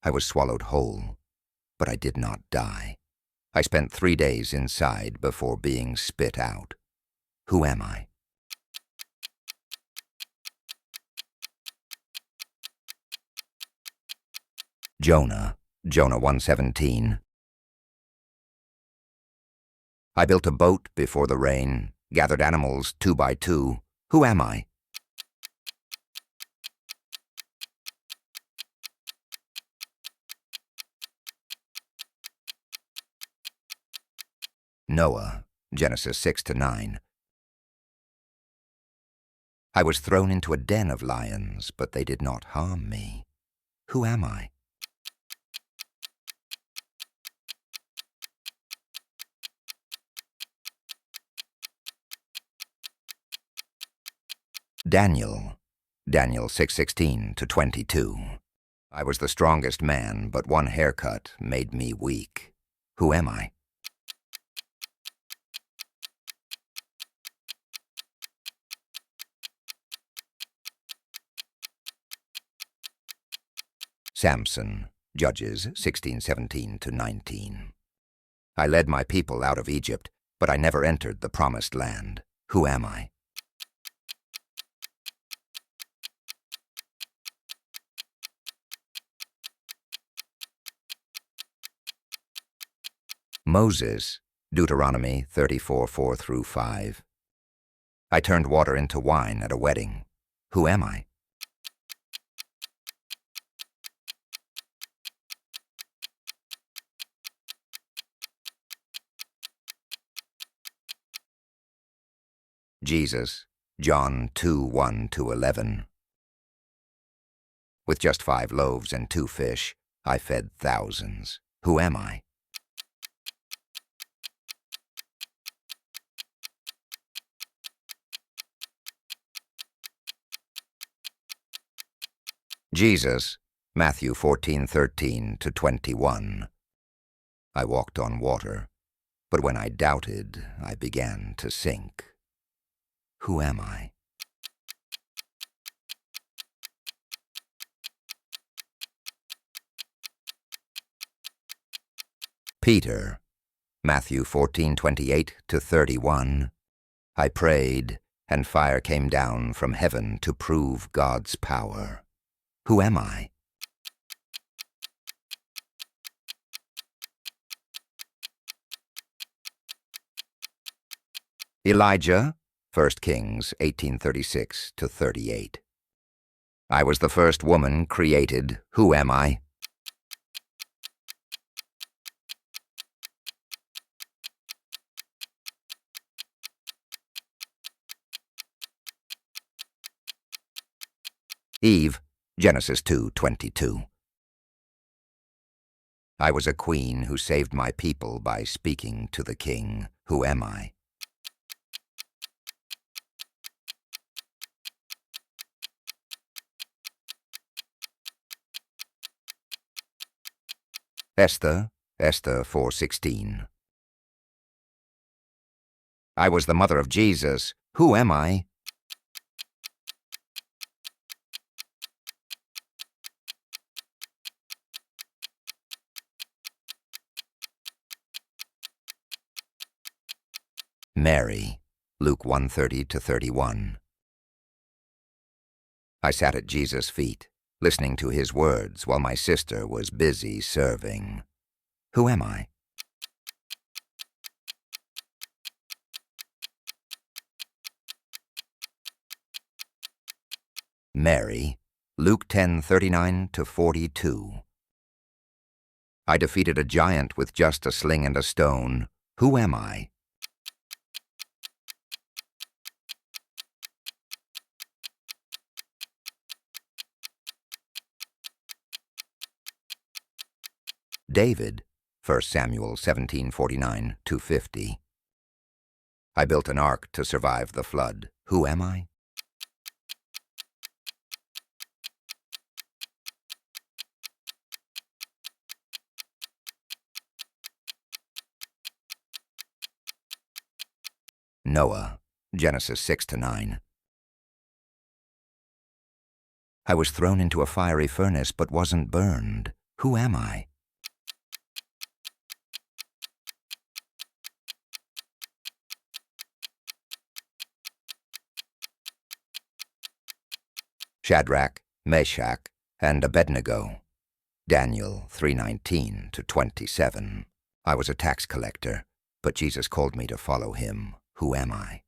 I was swallowed whole, but I did not die. I spent 3 days inside before being spit out. Who am I? Jonah 1:17. I built a boat before the rain, gathered animals 2 by 2. Who am I? Noah, Genesis 6-9. I was thrown into a den of lions, but they did not harm me. Who am I? Daniel 6:16-22. I was the strongest man, but one haircut made me weak. Who am I? Samson, Judges 16:17-19. I led my people out of Egypt, but I never entered the promised land. Who am I? Moses, Deuteronomy 34:4-5. I turned water into wine at a wedding. Who am I? Jesus, John 2:1-11. With just 5 loaves and 2 fish, I fed thousands. Who am I? Jesus, Matthew 14:13-21. I walked on water, but when I doubted, I began to sink. Who am I? Peter, Matthew 14:28-31. I prayed, and fire came down from heaven to prove God's power. Who am I? Elijah, 1 Kings 18:36-38. I was the first woman created. Who am I? Eve, Genesis 2:22. I was a queen who saved my people by speaking to the king. Who am I? Esther 4:16. I was the mother of Jesus. Who am I? Mary, Luke 1:30-31. I sat at Jesus' feet, listening to his words while my sister was busy serving. Who am I? Mary, Luke 10:39-42. I defeated a giant with just a sling and a stone. Who am I? David, 1 Samuel 17:49-50. I built an ark to survive the flood. Who am I? Noah, Genesis 6-9. I was thrown into a fiery furnace but wasn't burned. Who am I? Shadrach, Meshach, and Abednego. Daniel 3:19-27. I was a tax collector, but Jesus called me to follow him. Who am I?